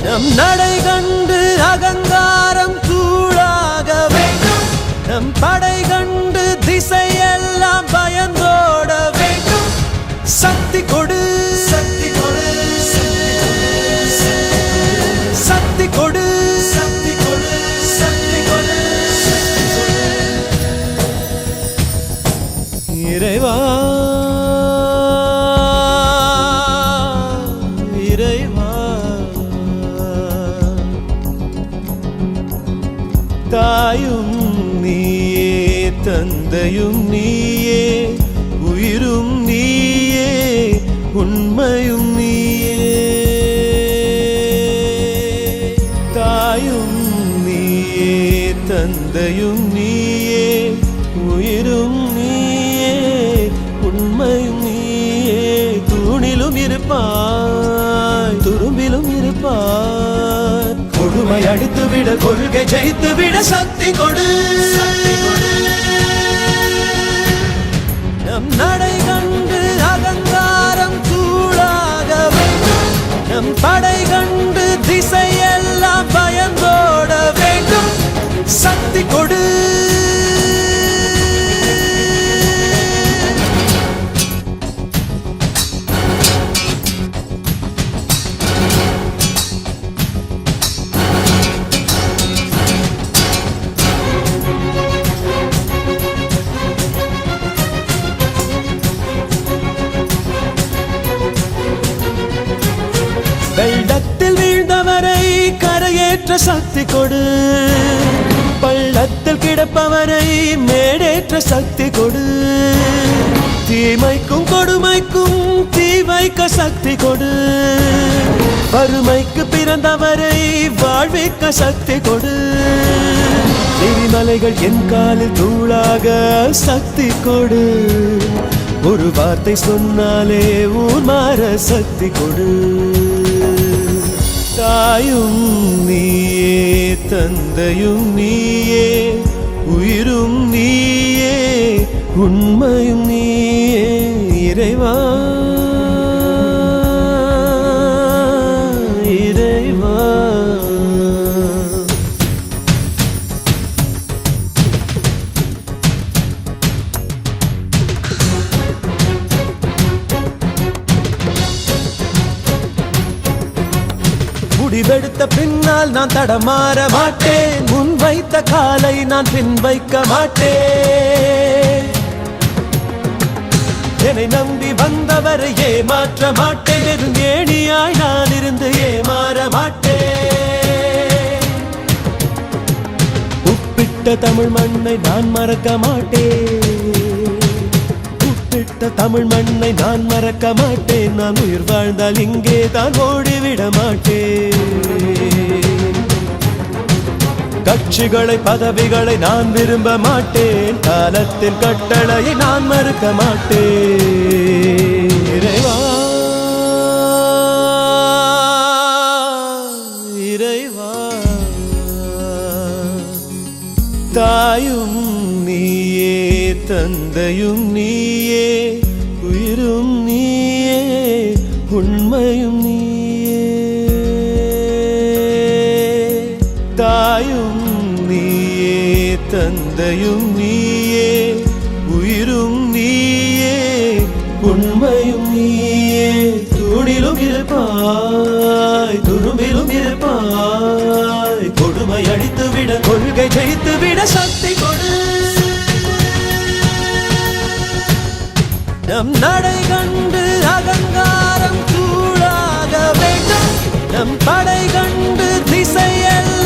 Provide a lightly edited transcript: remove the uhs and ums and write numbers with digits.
நம் நடை கண்டு அகங்காரம் தூளாக வேண்டும். நம் படை கண்டு திசையெல்லாம் பயந்தோட வேண்டும். சக்தி கொடு, சக்தி கொடு, சக்தி கொடு, சக்தி கொடு, சக்தி கொடு. இறைவா இறைவா, தாயும் நீயே, தந்தையும் நீயே, உயிரும் நீயே, உண்மையும் நீயே. தாயும் நீயே, தந்தையும் நீயே, உயிரும் நீயே, உண்மையும் நீயே. தூணிலும் இருப்பாய், துரும்பிலும் இருப்பாய். கொடுமை அடித்துவிட, கொள்கை ஜெயித்துவிட சக்தி கொடு. நம் நடை கண்டு அகங்காரம் தூளாக வேண்டும். நம் படை கண்டு திசையெல்லாம் பயந்தோட வேண்டும். சக்தி கொடு. வெள்ளத்தில் வீழ்ந்தவரை கரையேற்ற சக்தி கொடு. பள்ளத்தில் கிடப்பவரை மேடேற்ற சக்தி கொடு. தீமைக்கும் கொடுமைக்கும் தீ வைக்க சக்தி கொடு. வறுமைக்கு பிறந்தவரை வாழ்விக்க சக்தி கொடு. எரிமலைகள் என் காலில் தூளாக சக்தி கொடு. ஒரு வார்த்தை சொன்னாலே ஊர் மாற சக்தி கொடு. தாயும் நீயே, தந்தையும் நீயே, உயிரும் நீயே, உண்மையும் நீயே. இறைவா இறைவா, முடிவெடுத்த பின்னால் நான் தடமாற மாட்டேன். முன் வைத்த காலை நான் பின் வைக்க மாட்டேன். என்னை நம்பி வந்தவரை ஏமாற்ற மாட்டேன். வெறும் ஏணியாய் நான் இருந்து ஏமாற மாட்டேன். உப்பிட்ட தமிழ் மண்ணை நான் மறக்க மாட்டேன். உப்பிட்ட தமிழ் மண்ணை நான் மறக்க மாட்டேன். நான் உயிர் வாழ்ந்தால் இங்கே தான் ஓடிவிட மாட்டேன். கட்சிகளை பதவிகளை நான் விரும்ப மாட்டேன். காலத்தின் கட்டளையை நான் மறுக்க மாட்டேன். இறைவா இறைவா, தாயும் நீயே, தந்தையும் நீயே, உயிரும் நீயே, உண்மையும் நீயே. தாயும் நீயே, தந்தையும் நீயே, உயிரும் நீயே, உண்மையும் நீயே. தூணிலும் இருப்பாய், துரும்பிலும் இருப்பாய். கொடுமை அடித்துவிட, கொள்கை ஜெயித்துவிட சக்தி கொடு. நம் நடை கண்டு அகங்காரம் தூளாக வேண்டும். நம் படை கண்டு திசையெல்லாம்